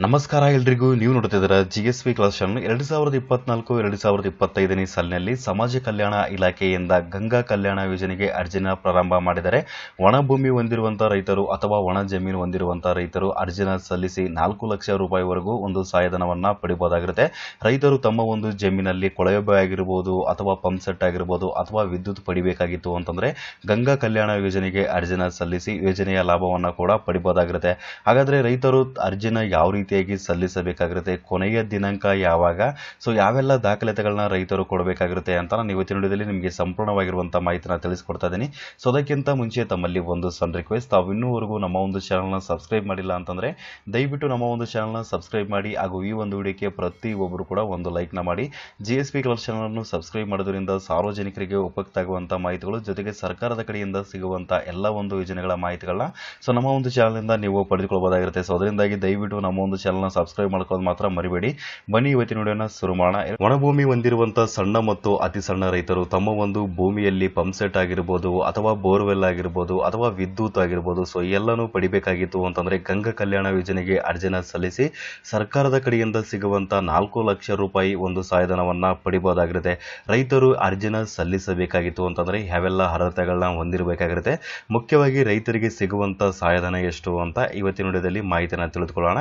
ನಮಸ್ಕಾರ ಎಲ್ರಿಗೂ. ನೀವು ನೋಡುತ್ತಿದ್ದೀರಾ ಜಿಎಸ್ವಿ ಕ್ಲಾಸ್ ಚಾನಲ್. 2024-2025ನೇ ಸಾಲಿನಲ್ಲಿ ಸಮಾಜ ಕಲ್ಯಾಣ ಇಲಾಖೆಯಿಂದ ಗಂಗಾ ಕಲ್ಯಾಣ ಯೋಜನೆಗೆ ಅರ್ಜಿನ ಪ್ರಾರಂಭ ಮಾಡಿದರೆ ಒಣ ಭೂಮಿ ಹೊಂದಿರುವಂತಹ ರೈತರು ಅಥವಾ ಒಣ ಜಮೀನು ಹೊಂದಿರುವಂತಹ ರೈತರು ಅರ್ಜಿನ ಸಲ್ಲಿಸಿ 4 ಲಕ್ಷ ರೂಪಾಯಿವರೆಗೂ ಒಂದು ಸಹಾಯಧನವನ್ನ ಪಡಿಬಹುದಾಗಿರುತ್ತೆ. ರೈತರು ತಮ್ಮ ಒಂದು ಜಮೀನಲ್ಲಿ ಕೊಳವೆ ಆಗಿರಬಹುದು ಅಥವಾ ಪಂಪ್ ಸೆಟ್ ಆಗಿರಬಹುದು ಅಥವಾ ವಿದ್ಯುತ್ ಪಡಿಬೇಕಾಗಿತ್ತು ಅಂತಂದ್ರೆ ಗಂಗಾ ಕಲ್ಯಾಣ ಯೋಜನೆಗೆ ಅರ್ಜಿನ ಸಲ್ಲಿಸಿ ಯೋಜನೆಯ ಲಾಭವನ್ನ ಕೂಡ ಪಡಿಬಹುದಾಗಿರುತ್ತೆ. ಹಾಗಾದ್ರೆ ರೈತರು ಅರ್ಜಿನ ಯಾವ ರೀತಿಯಾಗಿ ಸಲ್ಲಿಸಬೇಕಾಗಿರುತ್ತೆ, ಕೊನೆಯ ದಿನಾಂಕ ಯಾವಾಗ, ಸೊ ಯಾವೆಲ್ಲ ದಾಖಲಾತಿಗಳನ್ನ ರೈತರು ಕೊಡಬೇಕಾಗಿರುತ್ತೆ ಅಂತ ನಾನು ಇವತ್ತಿನ ವಿಡಿಯೋದಲ್ಲಿ ನಿಮಗೆ ಸಂಪೂರ್ಣವಾಗಿರುವಂತಹ ಮಾಹಿತಿನ ತಿಳಿಸ್ಕೊಡ್ತಾ ಇದ್ದೀನಿ. ಸೊ ಅದಕ್ಕಿಂತ ಮುಂಚೆ ತಮ್ಮಲ್ಲಿ ಒಂದು ಸಣ್ಣ ರಿಕ್ವೆಸ್ಟ್, ತಾವು ಇನ್ನೂವರೆಗೂ ನಮ್ಮ ಒಂದು ಚಾನಲ್ನ ಸಬ್ಸ್ಕ್ರೈಬ್ ಮಾಡಿಲ್ಲ ಅಂತಂದ್ರೆ ದಯವಿಟ್ಟು ನಮ್ಮ ಒಂದು ಚಾನಲ್ನ ಸಬ್ಸ್ಕ್ರೈಬ್ ಮಾಡಿ ಹಾಗೂ ಈ ಒಂದು ವಿಡಿಯೋಕ್ಕೆ ಪ್ರತಿಯೊಬ್ಬರು ಕೂಡ ಒಂದು ಲೈಕ್ನ ಮಾಡಿ. ಜಿಎಸ್ಪಿ ಕ್ಲಬ್ ಚಾನಲ್ ಅನ್ನು ಸಬ್ಸ್ಕ್ರೈಬ್ ಮಾಡೋದ್ರಿಂದ ಸಾರ್ವಜನಿಕರಿಗೆ ಉಪಯುಕ್ತ ಆಗುವಂತಹ ಮಾಹಿತಿಗಳು ಜೊತೆಗೆ ಸರ್ಕಾರದ ಕಡೆಯಿಂದ ಸಿಗುವಂತಹ ಎಲ್ಲ ಒಂದು ಯೋಜನೆಗಳ ಮಾಹಿತಿಗಳನ್ನ ಸೊ ನಮ್ಮ ಒಂದು ಚಾನಲ್ನಿಂದ ನೀವು ಪಡೆದುಕೊಳ್ಳಬಹುದಾಗಿರುತ್ತೆ. ಸೊ ಅದರಿಂದಾಗಿ ದಯವಿಟ್ಟು ನಮ್ಮ ಒಂದು ಚಾನಲ್ನ ಸಬ್ಸ್ಕ್ರೈಬ್ ಮಾಡ್ಕೊಳ್ಳೋದು ಮಾತ್ರ ಮರಿಬೇಡಿ. ಬನ್ನಿ ಇವತ್ತಿನ ವಿಡಿಯೋನ ಶುರು ಮಾಡೋಣ. ಒಣಭೂಮಿ ಹೊಂದಿರುವಂತಹ ಸಣ್ಣ ಮತ್ತು ಅತಿ ಸಣ್ಣ ರೈತರು ತಮ್ಮ ಒಂದು ಭೂಮಿಯಲ್ಲಿ ಪಂಪ್ ಸೆಟ್ ಆಗಿರಬಹುದು ಅಥವಾ ಬೋರ್ವೆಲ್ ಆಗಿರಬಹುದು ಅಥವಾ ವಿದ್ಯುತ್ ಆಗಿರಬಹುದು, ಸೊ ಎಲ್ಲನೂ ಪಡಿಬೇಕಾಗಿತ್ತು ಅಂತಂದ್ರೆ ಗಂಗಾ ಕಲ್ಯಾಣ ಯೋಜನೆಗೆ ಅರ್ಜಿನ ಸಲ್ಲಿಸಿ ಸರ್ಕಾರದ ಕಡೆಯಿಂದ ಸಿಗುವಂತಹ 4 ಲಕ್ಷ ರೂಪಾಯಿ ಒಂದು ಸಹಾಯಧನವನ್ನ ಪಡಿಬಹುದಾಗಿರುತ್ತೆ. ರೈತರು ಅರ್ಜಿನ ಸಲ್ಲಿಸಬೇಕಾಗಿತ್ತು ಅಂತಂದ್ರೆ ಯಾವೆಲ್ಲ ಅರ್ಹತೆಗಳನ್ನ ಹೊಂದಿರಬೇಕಾಗಿರುತ್ತೆ, ಮುಖ್ಯವಾಗಿ ರೈತರಿಗೆ ಸಿಗುವಂತ ಸಹಾಯಧನ ಎಷ್ಟು ಅಂತ ಇವತ್ತಿನ ವಿಡಿಯೋದಲ್ಲಿ ಮಾಹಿತಿನ ತಿಳಿದುಕೊಳ್ಳೋಣ.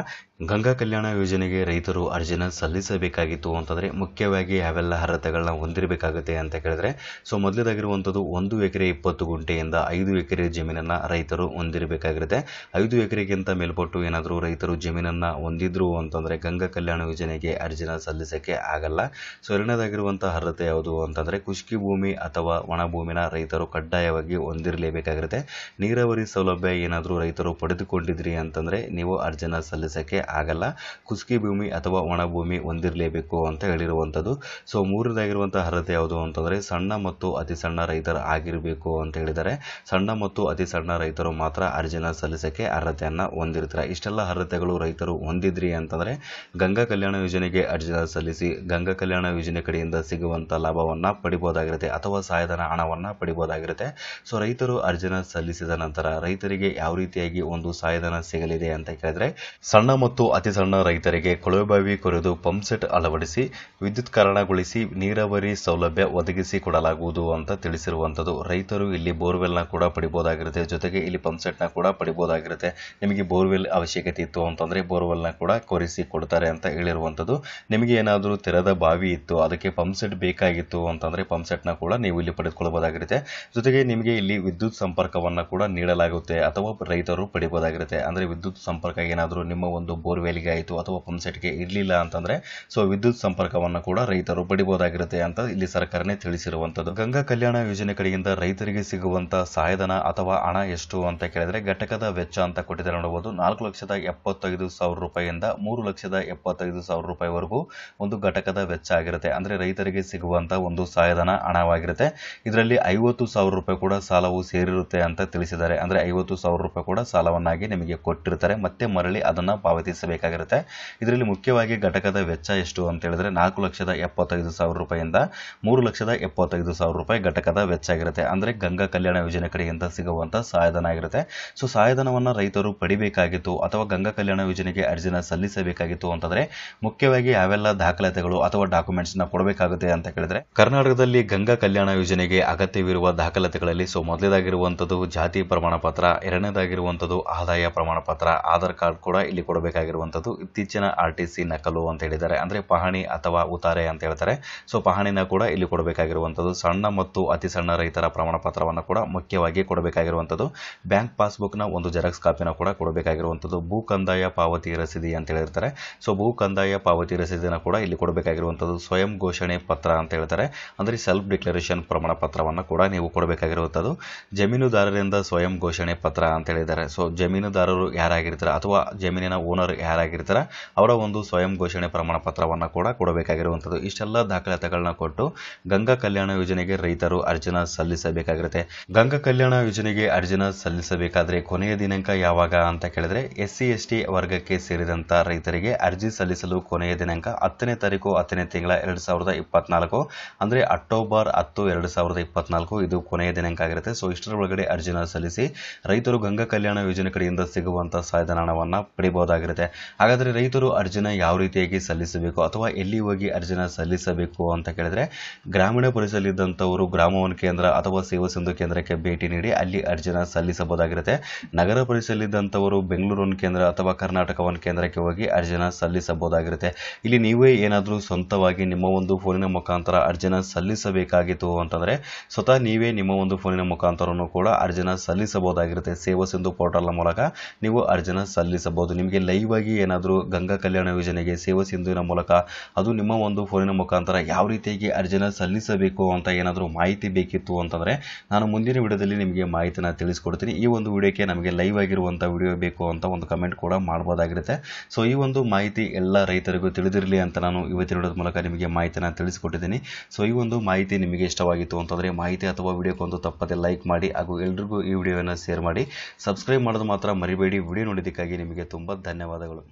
ಗಂಗಾ ಕಲ್ಯಾಣ ಯೋಜನೆಗೆ ರೈತರು ಅರ್ಜಿನ ಸಲ್ಲಿಸಬೇಕಾಗಿತ್ತು ಅಂತಂದ್ರೆ ಮುಖ್ಯವಾಗಿ ಯಾವೆಲ್ಲ ಅರ್ಹತೆಗಳನ್ನ ಹೊಂದಿರಬೇಕಾಗುತ್ತೆ ಅಂತ ಕೇಳಿದ್ರೆ, ಸೊ ಮೊದಲೇದಾಗಿರುವಂತದ್ದು 1 ಎಕರೆ 20 ಗುಂಟೆಯಿಂದ 5 ಎಕರೆ ಜಮೀನನ್ನ ರೈತರು ಹೊಂದಿರಬೇಕಾಗಿರುತ್ತೆ. 5 ಎಕರೆಗಿಂತ ಮೇಲ್ಪಟ್ಟು ಏನಾದರೂ ರೈತರು ಜಮೀನನ್ನ ಹೊಂದಿದ್ರು ಅಂತಂದ್ರೆ ಗಂಗಾ ಕಲ್ಯಾಣ ಯೋಜನೆಗೆ ಅರ್ಜಿನ ಸಲ್ಲಿಸಕ್ಕೆ ಆಗಲ್ಲ. ಸೊ ಎರಡನೇದಾಗಿರುವಂತಹ ಅರ್ಹತೆ ಯಾವುದು ಅಂತಂದ್ರೆ ಕುಷ್ಕಿ ಭೂಮಿ ಅಥವಾ ಒಣ ಭೂಮಿನ ರೈತರು ಕಡ್ಡಾಯವಾಗಿ ಹೊಂದಿರಲೇಬೇಕಾಗಿರುತ್ತೆ. ನೀರಾವರಿ ಸೌಲಭ್ಯ ಏನಾದರೂ ರೈತರು ಪಡೆದುಕೊಂಡಿದ್ರಿ ಅಂತಂದ್ರೆ ನೀವು ಅರ್ಜಿನ ಸಲ್ಲಿಸಕ್ಕೆ ಆಗಲ್ಲ. ಕುಸ್ಕಿ ಭೂಮಿ ಅಥವಾ ಒಣ ಭೂಮಿ ಹೊಂದಿರಲೇಬೇಕು ಅಂತ ಹೇಳಿರುವಂಥದ್ದು. ಸೊ ಮೂರನೇದಾಗಿರುವಂತಹ ಅರ್ಹತೆ ಯಾವುದು ಅಂತಂದ್ರೆ ಸಣ್ಣ ಮತ್ತು ಅತಿ ಸಣ್ಣ ರೈತರ ಆಗಿರಬೇಕು ಅಂತ ಹೇಳಿದ್ದಾರೆ. ಸಣ್ಣ ಮತ್ತು ಅತಿ ಸಣ್ಣ ರೈತರು ಮಾತ್ರ ಅರ್ಜಿನ ಸಲ್ಲಿಸಕ್ಕೆ ಅರ್ಹತೆಯನ್ನ ಹೊಂದಿರ್ತಾರೆ. ಇಷ್ಟೆಲ್ಲ ಅರ್ಹತೆಗಳು ರೈತರು ಹೊಂದಿದ್ರಿ ಅಂತಂದ್ರೆ ಗಂಗಾ ಕಲ್ಯಾಣ ಯೋಜನೆಗೆ ಅರ್ಜಿನ ಸಲ್ಲಿಸಿ ಗಂಗಾ ಕಲ್ಯಾಣ ಯೋಜನೆ ಕಡೆಯಿಂದ ಸಿಗುವಂತ ಲಾಭವನ್ನ ಪಡಿಬಹುದಾಗಿರುತ್ತೆ ಅಥವಾ ಸಹಾಯಧನ ಹಣವನ್ನ ಪಡಿಬಹುದಾಗಿರುತ್ತೆ. ಸೊ ರೈತರು ಅರ್ಜಿನ ಸಲ್ಲಿಸಿದ ನಂತರ ರೈತರಿಗೆ ಯಾವ ರೀತಿಯಾಗಿ ಒಂದು ಸಹಾಯಧನ ಸಿಗಲಿದೆ ಅಂತ ಕೇಳಿದ್ರೆ, ಸಣ್ಣ ಮತ್ತು ಅತಿ ಸಣ್ಣ ರೈತರಿಗೆ ಕೊಳವೆಬಾವಿ ಕೊರೆದು ಪಂಪ್ ಸೆಟ್ ಅಳವಡಿಸಿ ವಿದ್ಯುತ್ಕರಣಗೊಳಿಸಿ ನೀರಾವರಿ ಸೌಲಭ್ಯ ಒದಗಿಸಿ ಕೊಡಲಾಗುವುದು ಅಂತ ತಿಳಿಸಿರುವಂತದ್ದು. ರೈತರು ಇಲ್ಲಿ ಬೋರ್ವೆಲ್ ನ ಕೂಡ ಪಡಿಬಹುದಾಗಿರುತ್ತೆ, ಜೊತೆಗೆ ಇಲ್ಲಿ ಪಂಪ್ ಸೆಟ್ ನ ಕೂಡ ಪಡಿಬಹುದಾಗಿರುತ್ತೆ. ನಿಮಗೆ ಬೋರ್ವೆಲ್ ಅವಶ್ಯಕತೆ ಇತ್ತು ಅಂತಂದ್ರೆ ಬೋರ್ವೆಲ್ ನ ಕೂಡ ಕೊರೆಸಿ ಕೊಡ್ತಾರೆ ಅಂತ ಹೇಳಿರುವಂತದ್ದು. ನಿಮಗೆ ಏನಾದರೂ ತೆರೆದ ಬಾವಿ ಇತ್ತು, ಅದಕ್ಕೆ ಪಂಪ್ ಸೆಟ್ ಬೇಕಾಗಿತ್ತು ಅಂತಂದ್ರೆ ಪಂಪ್ ಸೆಟ್ ನ ಕೂಡ ನೀವು ಇಲ್ಲಿ ಪಡೆದುಕೊಳ್ಳಬಹುದಾಗಿರುತ್ತೆ. ಜೊತೆಗೆ ನಿಮಗೆ ಇಲ್ಲಿ ವಿದ್ಯುತ್ ಸಂಪರ್ಕವನ್ನ ಕೂಡ ನೀಡಲಾಗುತ್ತೆ ಅಥವಾ ರೈತರು ಪಡಿಬಹುದಾಗಿರುತ್ತೆ. ಅಂದ್ರೆ ವಿದ್ಯುತ್ ಸಂಪರ್ಕ ಏನಾದರೂ ನಿಮ್ಮ ಒಂದು ಬೋರ್ವೆಲ್ಗೆ ಆಯಿತು ಅಥವಾ ಪಂಪ್ ಸೆಟ್ಗೆ ಇರಲಿಲ್ಲ ಅಂತಂದ್ರೆ ಸೊ ವಿದ್ಯುತ್ ಸಂಪರ್ಕವನ್ನು ಕೂಡ ರೈತರು ಪಡಿಬಹುದಾಗಿರುತ್ತೆ ಅಂತ ಇಲ್ಲಿ ಸರ್ಕಾರನೇ ತಿಳಿಸಿರುವಂತದ್ದು. ಗಂಗಾ ಕಲ್ಯಾಣ ಯೋಜನೆ ಕಡೆಯಿಂದ ರೈತರಿಗೆ ಸಿಗುವಂತಹ ಸಹಾಯಧನ ಅಥವಾ ಹಣ ಎಷ್ಟು ಅಂತ ಕೇಳಿದ್ರೆ ಘಟಕದ ವೆಚ್ಚ ಅಂತ ಕೊಟ್ಟಿದ್ದಾರೆ ನೋಡಬಹುದು. 4,75,000 ರೂಪಾಯಿಯಿಂದ 3,75,000 ರೂಪಾಯಿವರೆಗೂ ಒಂದು ಘಟಕದ ವೆಚ್ಚ ಆಗಿರುತ್ತೆ. ಅಂದ್ರೆ ರೈತರಿಗೆ ಸಿಗುವಂತಹ ಒಂದು ಸಹಾಯಧನ ಹಣವಾಗಿರುತ್ತೆ. ಇದರಲ್ಲಿ 50,000 ರೂಪಾಯಿ ಕೂಡ ಸಾಲವು ಸೇರಿರುತ್ತೆ ಅಂತ ತಿಳಿಸಿದ್ದಾರೆ. ಅಂದ್ರೆ 50,000 ರೂಪಾಯಿ ಕೂಡ ಸಾಲವನ್ನಾಗಿ ನಿಮಗೆ ಕೊಟ್ಟಿರ್ತಾರೆ, ಮತ್ತೆ ಮರಳಿ ಅದನ್ನ ಪಾವತಿಸಬೇಕಾಗಿರುತ್ತೆ. ಇದರಲ್ಲಿ ಮುಖ್ಯವಾಗಿ ಘಟಕದ ವೆಚ್ಚ ಎಷ್ಟು ಅಂತ ಹೇಳಿದ್ರೆ 4,75,000 ರೂಪಾಯಿಯಿಂದ 3,75,000 ರೂಪಾಯಿ ಘಟಕದ ವೆಚ್ಚ ಆಗಿರುತ್ತೆ. ಅಂದ್ರೆ ಗಂಗಾ ಕಲ್ಯಾಣ ಯೋಜನೆ ಕಡೆಯಿಂದ ಸಿಗುವಂತಹ ಸಹಾಯಧನ ಆಗಿರುತ್ತೆ. ಸೊ ಸಹಾಯಧನವನ್ನ ರೈತರು ಪಡಿಬೇಕಾಗಿತ್ತು ಅಥವಾ ಗಂಗಾ ಕಲ್ಯಾಣ ಯೋಜನೆಗೆ ಅರ್ಜಿನ ಸಲ್ಲಿಸಬೇಕಾಗಿತ್ತು ಅಂತಂದ್ರೆ ಮುಖ್ಯವಾಗಿ ಯಾವೆಲ್ಲ ದಾಖಲಾತಿಗಳು ಅಥವಾ ಡಾಕ್ಯುಮೆಂಟ್ಸ್ ನ ಕೊಡಬೇಕಾಗುತ್ತೆ ಅಂತ ಕೇಳಿದ್ರೆ, ಕರ್ನಾಟಕದಲ್ಲಿ ಗಂಗಾ ಕಲ್ಯಾಣ ಯೋಜನೆಗೆ ಅಗತ್ಯವಿರುವ ದಾಖಲಾತಿಗಳಲ್ಲಿ ಸೊ ಮೊದಲೇದಾಗಿರುವಂತದ್ದು ಜಾತಿ ಪ್ರಮಾಣ ಪತ್ರ, ಎರಡನೇದಾಗಿರುವಂತದ್ದು ಆದಾಯ ಪ್ರಮಾಣ ಪತ್ರ, ಆಧಾರ್ ಕಾರ್ಡ್ ಕೂಡ ಇಲ್ಲಿ ಕೊಡಬೇಕಾಗಿರುವಂತದ್ದು, ಇತ್ತೀಚಿನ RTC ನಕಲು ಅಂತ ಹೇಳಿದ್ದಾರೆ, ಅಂದ್ರೆ ಪಹಣಿ ಅಥವಾ ಉತಾರೆ ಅಂತ ಹೇಳ್ತಾರೆ. ಸೊ ಪಹಣಿನ ಕೂಡ ಇಲ್ಲಿ ಕೊಡಬೇಕಾಗಿರುವಂತದ್ದು. ಸಣ್ಣ ಮತ್ತು ಅತಿ ಸಣ್ಣ ರೈತರ ಪ್ರಮಾಣ ಪತ್ರವನ್ನು ಕೂಡ ಮುಖ್ಯವಾಗಿ ಕೊಡಬೇಕಾಗಿರುವಂತದ್ದು. ಬ್ಯಾಂಕ್ ಪಾಸ್ಬುಕ್ ನ ಒಂದು ಜೆರಾಕ್ಸ್ ಕಾಪಿನ ಕೂಡ ಕೊಡಬೇಕಾಗಿರುವಂತದ್ದು. ಭೂ ಕಂದಾಯ ಪಾವತಿ ರಸೀದಿ ಅಂತ ಹೇಳಿರ್ತಾರೆ. ಸೊ ಭೂ ಕಂದಾಯ ಪಾವತಿ ರಸೀದಿನ ಕೂಡ ಇಲ್ಲಿ ಕೊಡಬೇಕಾಗಿರುವಂತದ್ದು. ಸ್ವಯಂ ಘೋಷಣೆ ಪತ್ರ ಅಂತ ಹೇಳ್ತಾರೆ, ಅಂದ್ರೆ ಸೆಲ್ಫ್ ಡಿಕ್ಲರೇಷನ್ ಪ್ರಮಾಣ ಪತ್ರವನ್ನು ಕೂಡ ನೀವು ಕೊಡಬೇಕಾಗಿರುವಂತದ್ದು. ಜಮೀನುದಾರರಿಂದ ಸ್ವಯಂ ಘೋಷಣೆ ಪತ್ರ ಅಂತ ಹೇಳಿದ್ದಾರೆ. ಸೊ ಜಮೀನುದಾರರು ಯಾರಾಗಿರ್ತಾರೆ ಅಥವಾ ಜಮೀನಿನ ಓನರ್ ಯಾರಾಗಿರ್ತಾರೆ ಅವರ ಒಂದು ಸ್ವಯಂ ಘೋಷಣೆ ಪ್ರಮಾಣ ಪತ್ರವನ್ನು ಕೂಡ ಕೊಡಬೇಕಾಗಿರುವಂತದ್ದು. ಇಷ್ಟೆಲ್ಲ ದಾಖಲಾತಿಗಳನ್ನ ಕೊಟ್ಟು ಗಂಗಾ ಕಲ್ಯಾಣ ಯೋಜನೆಗೆ ರೈತರು ಅರ್ಜಿನ ಸಲ್ಲಿಸಬೇಕಾಗಿರುತ್ತೆ. ಗಂಗಾ ಕಲ್ಯಾಣ ಯೋಜನೆಗೆ ಅರ್ಜಿನ ಸಲ್ಲಿಸಬೇಕಾದ್ರೆ ಕೊನೆಯ ದಿನಾಂಕ ಯಾವಾಗ ಅಂತ ಕೇಳಿದ್ರೆ, SC/ST ವರ್ಗಕ್ಕೆ ಸೇರಿದಂತ ರೈತರಿಗೆ ಅರ್ಜಿ ಸಲ್ಲಿಸಲು ಕೊನೆಯ ದಿನಾಂಕ 10ನೇ ತಾರೀಕು 10ನೇ ತಿಂಗಳ 2024 ಅಂದ್ರೆ ಅಕ್ಟೋಬರ್ 10, 2024 ಇದು ಕೊನೆಯ ದಿನಾಂಕ ಆಗಿರುತ್ತೆ. ಸೊ ಇಷ್ಟರ ಒಳಗಡೆ ಅರ್ಜಿನ ಸಲ್ಲಿಸಿ ರೈತರು ಗಂಗಾ ಕಲ್ಯಾಣ ಯೋಜನೆ ಕಡೆಯಿಂದ ಸಿಗುವಂತಹ ಸಹಾಯಧನ ಹಣವನ್ನ ಪಡಿಬಹುದಾಗಿರುತ್ತೆ. ಸಲ್ಲಿಸಬಹುದಾಗಿರುತ್ತೆ. ಹಾಗಾದರೆ ರೈತರು ಅರ್ಜಿನ ಯಾವ ರೀತಿಯಾಗಿ ಸಲ್ಲಿಸಬೇಕು ಅಥವಾ ಎಲ್ಲಿ ಹೋಗಿ ಅರ್ಜಿನ ಸಲ್ಲಿಸಬೇಕು ಅಂತ ಕೇಳಿದ್ರೆ, ಗ್ರಾಮೀಣ ಪರಿಸರದಲ್ಲಿದ್ದಂಥವರು ಗ್ರಾಮ ಒನ್ ಕೇಂದ್ರ ಅಥವಾ ಸೇವಾ ಸಿಂಧು ಕೇಂದ್ರಕ್ಕೆ ಭೇಟಿ ನೀಡಿ ಅಲ್ಲಿ ಅರ್ಜಿನ ಸಲ್ಲಿಸಬಹುದಾಗಿರುತ್ತೆ. ನಗರ ಪರಿಸರದಲ್ಲಿದ್ದಂಥವರು ಬೆಂಗಳೂರು ಒನ್ ಕೇಂದ್ರ ಅಥವಾ ಕರ್ನಾಟಕ ಒನ್ ಕೇಂದ್ರಕ್ಕೆ ಹೋಗಿ ಅರ್ಜಿನ ಸಲ್ಲಿಸಬಹುದಾಗಿರುತ್ತೆ. ಇಲ್ಲಿ ನೀವೇ ಏನಾದರೂ ಸ್ವಂತವಾಗಿ ನಿಮ್ಮ ಒಂದು ಫೋನಿನ ಮುಖಾಂತರ ಅರ್ಜಿನ ಸಲ್ಲಿಸಬೇಕಾಗಿತ್ತು ಅಂತಂದರೆ ಸ್ವತಃ ನೀವೇ ನಿಮ್ಮ ಒಂದು ಫೋನಿನ ಮುಖಾಂತರನೂ ಕೂಡ ಅರ್ಜಿನ ಸಲ್ಲಿಸಬಹುದಾಗಿರುತ್ತೆ. ಸೇವಾ ಸಿಂಧು ಪೋರ್ಟಲ್ನ ಮೂಲಕ ನೀವು ಅರ್ಜಿನ ಸಲ್ಲಿಸಬಹುದು. ನಿಮಗೆ ಲೈವ್ ಆಗಿ ಏನಾದರೂ ಗಂಗಾ ಕಲ್ಯಾಣ ಯೋಜನೆಗೆ ಸೇವಾ ಸಿಂಧುವಿನ ಮೂಲಕ ಅದು ನಿಮ್ಮ ಒಂದು ಫೋನಿನ ಮುಖಾಂತರ ಯಾವ ರೀತಿಯಾಗಿ ಅರ್ಜಿನ ಸಲ್ಲಿಸಬೇಕು ಅಂತ ಏನಾದರೂ ಮಾಹಿತಿ ಬೇಕಿತ್ತು ಅಂತಂದರೆ ನಾನು ಮುಂದಿನ ವಿಡಿಯೋದಲ್ಲಿ ನಿಮಗೆ ಮಾಹಿತಿನ ತಿಳಿಸ್ಕೊಡ್ತೀನಿ. ಈ ಒಂದು ವಿಡಿಯೋಕ್ಕೆ ನಮಗೆ ಲೈವ್ ಆಗಿರುವಂಥ ವಿಡಿಯೋ ಬೇಕು ಅಂತ ಒಂದು ಕಮೆಂಟ್ ಕೂಡ ಮಾಡ್ಬೋದಾಗಿರುತ್ತೆ. ಸೊ ಈ ಒಂದು ಮಾಹಿತಿ ಎಲ್ಲ ರೈತರಿಗೂ ತಿಳಿದಿರಲಿ ಅಂತ ನಾನು ಇವತ್ತಿನ ವಿಡಿಯೋದ ಮೂಲಕ ನಿಮಗೆ ಮಾಹಿತಿನ ತಿಳಿಸ್ಕೊಟ್ಟಿದ್ದೀನಿ. ಸೊ ಈ ಒಂದು ಮಾಹಿತಿ ನಿಮಗೆ ಇಷ್ಟವಾಗಿತ್ತು ಅಂತಂದರೆ ಮಾಹಿತಿ ಅಥವಾ ವಿಡಿಯೋಕ್ಕೊಂದು ತಪ್ಪದೆ ಲೈಕ್ ಮಾಡಿ ಹಾಗೂ ಎಲ್ರಿಗೂ ಈ ವಿಡಿಯೋವನ್ನು ಶೇರ್ ಮಾಡಿ. ಸಬ್ಸ್ಕ್ರೈಬ್ ಮಾಡೋದು ಮಾತ್ರ ಮರಿಬೇಡಿ. ವಿಡಿಯೋ ನೋಡಿದ್ದಕ್ಕಾಗಿ ನಿಮಗೆ ತುಂಬ ಧನ್ಯವಾದಗಳು.